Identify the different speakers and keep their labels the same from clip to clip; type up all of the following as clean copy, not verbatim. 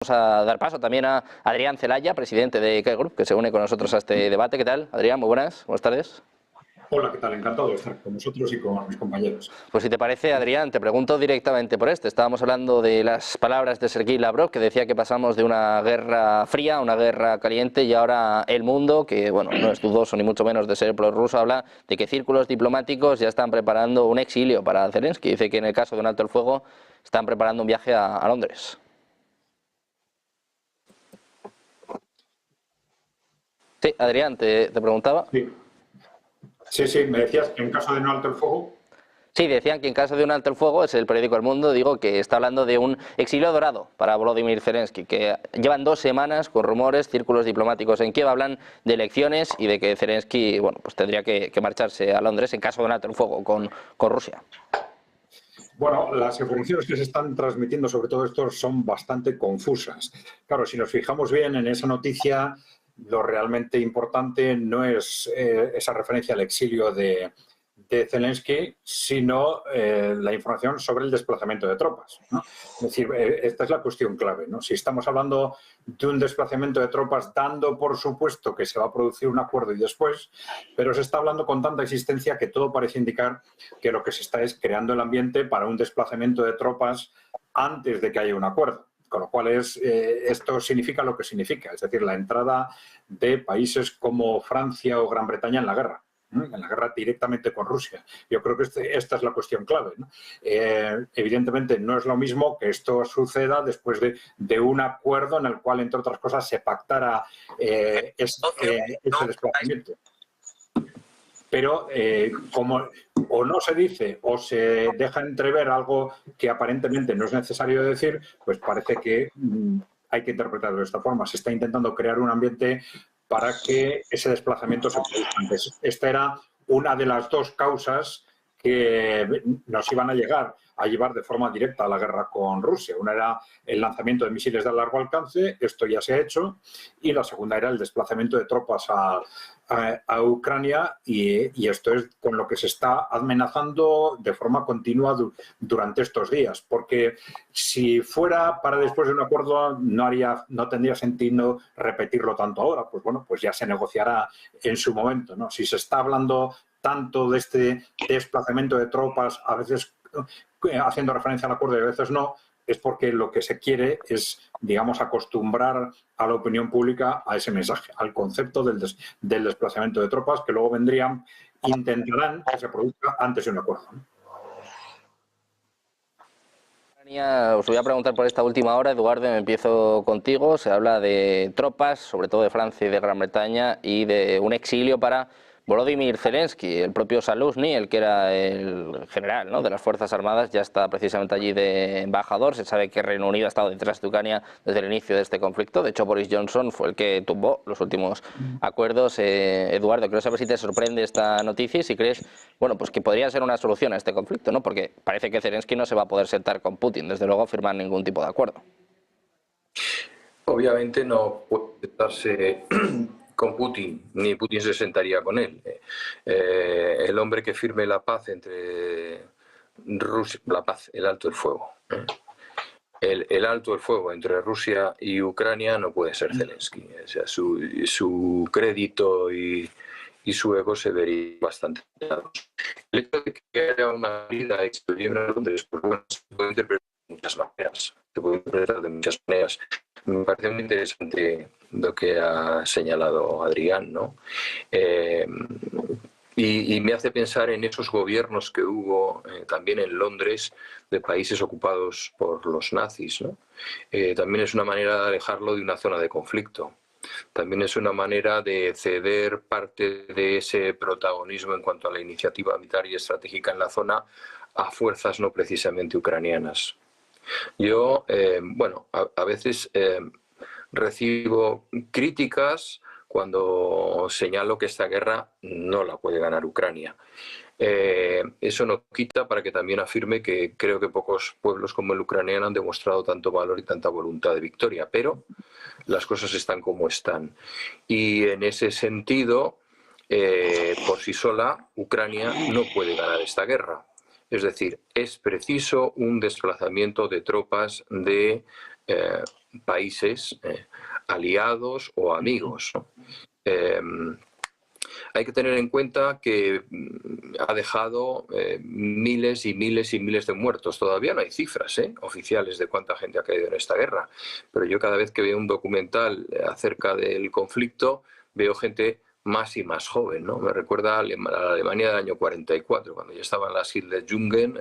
Speaker 1: Vamos a dar paso también a Adrián Celaya, presidente de Care Group, que se une con nosotros a este debate. ¿Qué tal, Adrián? Muy buenas tardes.
Speaker 2: Hola, ¿qué tal? Encantado de estar con vosotros y con mis compañeros.
Speaker 1: Pues si te parece, Adrián, te pregunto directamente por este. Estábamos hablando de las palabras de Sergei Lavrov, que decía que pasamos de una guerra fría a una guerra caliente, y ahora el mundo, que bueno, no es dudoso ni mucho menos de ser prorruso, habla de que círculos diplomáticos ya están preparando un exilio para Zelensky. Dice que en el caso de un alto el fuego están preparando un viaje a Londres. Sí, Adrián, te preguntaba.
Speaker 2: Sí, me decías que en caso de no alto el fuego.
Speaker 1: Sí, decían que en caso de un alto el fuego, es el periódico El Mundo, digo que está hablando de un exilio dorado para Volodymyr Zelensky, que llevan 2 semanas con rumores, círculos diplomáticos en Kiev hablan de elecciones y de que Zelensky, bueno, pues tendría que marcharse a Londres en caso de un alto el fuego con Rusia.
Speaker 2: Bueno, las informaciones que se están transmitiendo sobre todo esto son bastante confusas. Claro, si nos fijamos bien en esa noticia, lo realmente importante no es esa referencia al exilio de Zelensky, sino la información sobre el desplazamiento de tropas, ¿no? Es decir, esta es la cuestión clave, ¿no? Si estamos hablando de un desplazamiento de tropas, dando por supuesto que se va a producir un acuerdo y después, pero se está hablando con tanta existencia que todo parece indicar que lo que se está es creando el ambiente para un desplazamiento de tropas antes de que haya un acuerdo. Con lo cual esto significa lo que significa, es decir, la entrada de países como Francia o Gran Bretaña en la guerra directamente con Rusia. Yo creo que esta es la cuestión clave, ¿no? Evidentemente no es lo mismo que esto suceda después de un acuerdo en el cual, entre otras cosas, se pactara ese desplazamiento. Pero como o no se dice o se deja entrever algo que aparentemente no es necesario decir, pues parece que hay que interpretarlo de esta forma. Se está intentando crear un ambiente para que ese desplazamiento se produzca antes. Esta era una de las 2 causas que nos iban a llevar de forma directa a la guerra con Rusia. Una era el lanzamiento de misiles de largo alcance, esto ya se ha hecho, y la segunda era el desplazamiento de tropas a Ucrania, y esto es con lo que se está amenazando de forma continua durante estos días, porque si fuera para después de un acuerdo no tendría sentido repetirlo tanto ahora. Pues bueno, pues ya se negociará en su momento, ¿no? Si se está hablando tanto de este desplazamiento de tropas, a veces haciendo referencia al acuerdo y a veces no, es porque lo que se quiere es, digamos, acostumbrar a la opinión pública a ese mensaje, al concepto del desplazamiento de tropas, que luego intentarán que se produzca antes de un acuerdo, ¿no?
Speaker 1: Os voy a preguntar por esta última hora, Eduardo, me empiezo contigo. Se habla de tropas, sobre todo de Francia y de Gran Bretaña, y de un exilio para Volodymyr Zelensky. El propio Zaluzny, el que era el general, ¿no?, de las Fuerzas Armadas, ya está precisamente allí de embajador. Se sabe que Reino Unido ha estado detrás de Ucrania desde el inicio de este conflicto. De hecho, Boris Johnson fue el que tumbó los últimos acuerdos. Eduardo, quiero saber si te sorprende esta noticia y si crees, bueno, pues que podría ser una solución a este conflicto, ¿no? Porque parece que Zelensky no se va a poder sentar con Putin, desde luego, a firmar ningún tipo de acuerdo.
Speaker 3: Obviamente no puede sentarse con Putin, ni Putin se sentaría con él. El hombre que firme la paz entre Rusia, el alto el fuego. El alto el fuego entre Rusia y Ucrania no puede ser Zelensky. O sea, su crédito y su ego se vería bastante dañados. El hecho de que haya una vida exterior en Londres, pues bueno, se puede interpretar de muchas maneras. Me parece muy interesante lo que ha señalado Adrián, ¿no? Y me hace pensar en esos gobiernos que hubo también en Londres de países ocupados por los nazis, ¿no? También es una manera de alejarlo de una zona de conflicto. También es una manera de ceder parte de ese protagonismo en cuanto a la iniciativa militar y estratégica en la zona a fuerzas no precisamente ucranianas. Yo, bueno, a veces recibo críticas cuando señalo que esta guerra no la puede ganar Ucrania. Eso no quita para que también afirme que creo que pocos pueblos como el ucraniano han demostrado tanto valor y tanta voluntad de victoria, pero las cosas están como están. Y en ese sentido, por sí sola, Ucrania no puede ganar esta guerra. Es decir, es preciso un desplazamiento de tropas de países aliados o amigos, ¿no? Hay que tener en cuenta que ha dejado miles y miles y miles de muertos. Todavía no hay cifras oficiales de cuánta gente ha caído en esta guerra, pero yo cada vez que veo un documental acerca del conflicto veo gente más y más joven, ¿no? Me recuerda a la Alemania del año 44, cuando ya estaban las Hitlerjugend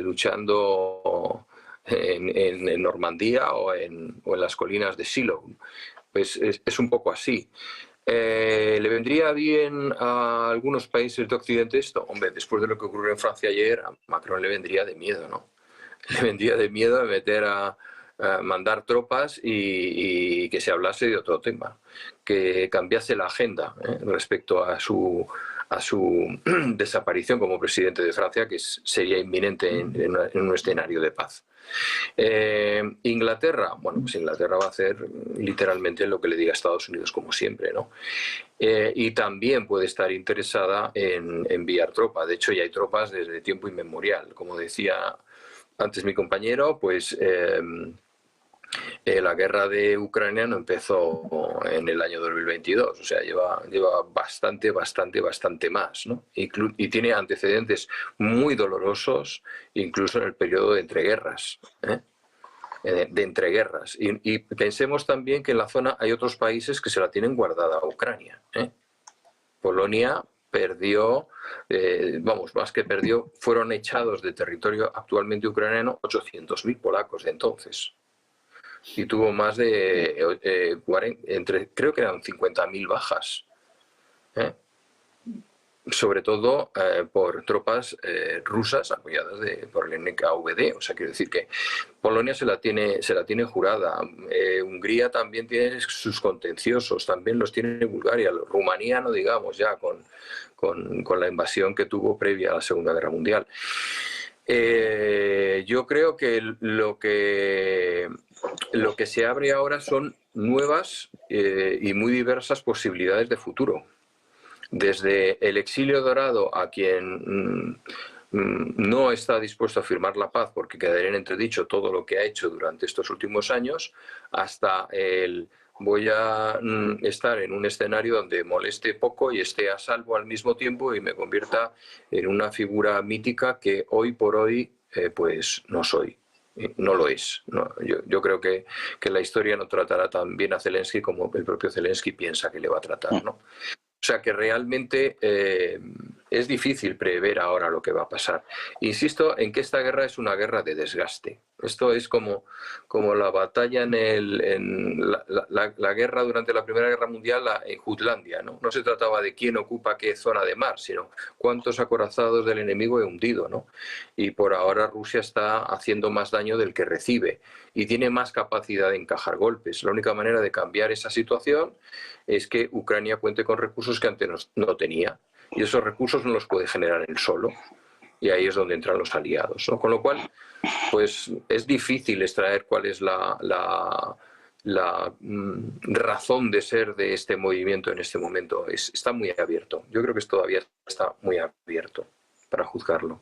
Speaker 3: luchando en Normandía o en las colinas de Shiloh. Pues es un poco así. ¿Le vendría bien a algunos países de Occidente esto? Hombre, después de lo que ocurrió en Francia ayer, a Macron le vendría de miedo, ¿no? Le vendría de miedo a mandar tropas y que se hablase de otro tema, que cambiase la agenda respecto a su desaparición como presidente de Francia, que sería inminente en un escenario de paz. Inglaterra, bueno, pues Inglaterra va a hacer literalmente lo que le diga a Estados Unidos, como siempre, ¿no? Y también puede estar interesada en enviar tropas. De hecho, ya hay tropas desde tiempo inmemorial. Como decía antes mi compañero, pues la guerra de Ucrania no empezó en el año 2022, o sea, lleva bastante más, ¿no? Y tiene antecedentes muy dolorosos, incluso en el periodo de entreguerras, de entreguerras. Y pensemos también que en la zona hay otros países que se la tienen guardada a Ucrania. Polonia perdió, más que perdió, fueron echados de territorio actualmente ucraniano 800.000 polacos de entonces. Y tuvo más de 40, creo que eran 50.000 bajas, sobre todo por tropas rusas apoyadas por el NKVD. O sea, quiero decir que Polonia se la tiene jurada. Hungría también tiene sus contenciosos, también los tiene Bulgaria. Rumanía, no digamos ya, con la invasión que tuvo previa a la Segunda Guerra Mundial. Yo creo que lo que se abre ahora son nuevas y muy diversas posibilidades de futuro. Desde el exilio dorado a quien no está dispuesto a firmar la paz porque quedaría en entredicho todo lo que ha hecho durante estos últimos años, hasta el voy a estar en un escenario donde moleste poco y esté a salvo al mismo tiempo y me convierta en una figura mítica que hoy por hoy pues no soy. No lo es. No. Yo creo que la historia no tratará tan bien a Zelensky como el propio Zelensky piensa que le va a tratar, ¿no? O sea que realmente es difícil prever ahora lo que va a pasar. Insisto en que esta guerra es una guerra de desgaste. Esto es como la batalla en la guerra durante la Primera Guerra Mundial en Jutlandia, ¿no? No se trataba de quién ocupa qué zona de mar, sino cuántos acorazados del enemigo he hundido, ¿no? Y por ahora Rusia está haciendo más daño del que recibe y tiene más capacidad de encajar golpes. La única manera de cambiar esa situación es que Ucrania cuente con recursos que antes no tenía, y esos recursos no los puede generar él solo, y ahí es donde entran los aliados, ¿no? Con lo cual, pues es difícil extraer cuál es la razón de ser de este movimiento en este momento. Está muy abierto. Yo creo que todavía está muy abierto para juzgarlo.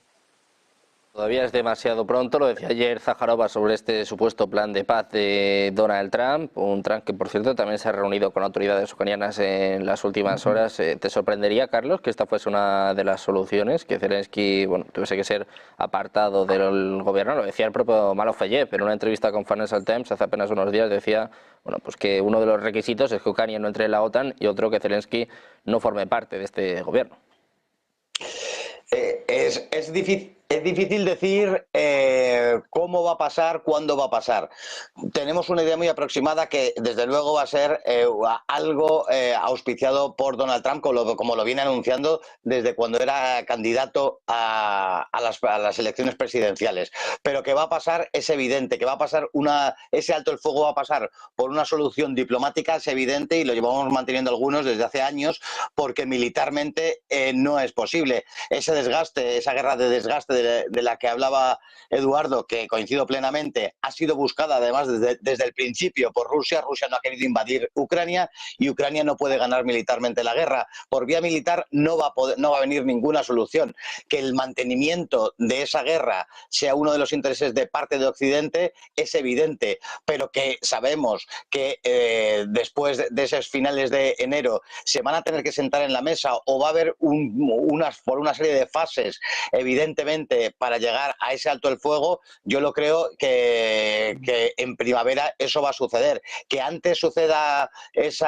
Speaker 1: Todavía es demasiado pronto, lo decía ayer Zaharova sobre este supuesto plan de paz de Donald Trump, un Trump que por cierto también se ha reunido con autoridades ucranianas en las últimas horas. ¿Te sorprendería, Carlos, que esta fuese una de las soluciones, que Zelensky tuviese que ser apartado del gobierno? Lo decía el propio Malofeyev en una entrevista con Financial Times hace apenas unos días, decía pues que uno de los requisitos es que Ucrania no entre en la OTAN y otro que Zelensky no forme parte de este gobierno.
Speaker 4: Es difícil decir cómo va a pasar, cuándo va a pasar. Tenemos una idea muy aproximada que desde luego va a ser algo auspiciado por Donald Trump, como lo viene anunciando desde cuando era candidato a las elecciones presidenciales. Pero que va a pasar es evidente, que va a pasar ese alto el fuego va a pasar por una solución diplomática, es evidente, y lo llevamos manteniendo algunos desde hace años, porque militarmente no es posible. Ese desgaste, esa guerra de desgaste de la que hablaba Eduardo, Eduardo, que coincido plenamente, ha sido buscada además desde el principio por Rusia. Rusia no ha querido invadir Ucrania y Ucrania no puede ganar militarmente la guerra. Por vía militar no va a venir ninguna solución. Que el mantenimiento de esa guerra sea uno de los intereses de parte de Occidente es evidente, pero que sabemos que después de esos finales de enero se van a tener que sentar en la mesa o va a haber por una serie de fases, evidentemente, para llegar a ese alto el fuego. Yo lo creo que en primavera eso va a suceder. Que antes suceda ese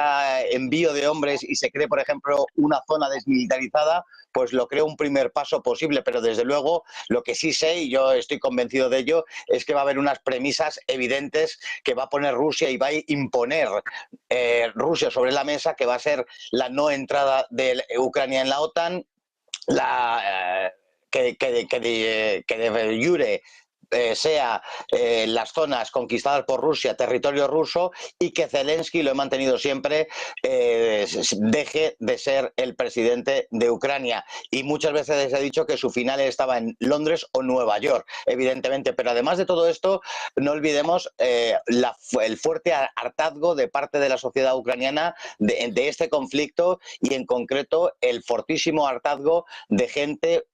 Speaker 4: envío de hombres y se cree, por ejemplo, una zona desmilitarizada, pues lo creo un primer paso posible, pero desde luego lo que sí sé, y yo estoy convencido de ello, es que va a haber unas premisas evidentes que va a poner Rusia y va a imponer Rusia sobre la mesa, que va a ser la no entrada de Ucrania en la OTAN, que de jure sea las zonas conquistadas por Rusia, territorio ruso, y que Zelensky, lo he mantenido siempre, deje de ser el presidente de Ucrania. Y muchas veces he dicho que su final estaba en Londres o Nueva York, evidentemente. Pero además de todo esto, no olvidemos el fuerte hartazgo de parte de la sociedad ucraniana de este conflicto, y en concreto el fortísimo hartazgo de gente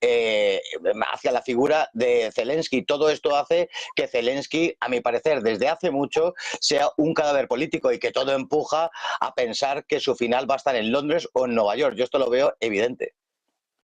Speaker 4: hacia la figura de Zelensky. Todo esto hace que Zelensky, a mi parecer, desde hace mucho, sea un cadáver político, y que todo empuja a pensar que su final va a estar en Londres o en Nueva York. Yo esto lo veo evidente.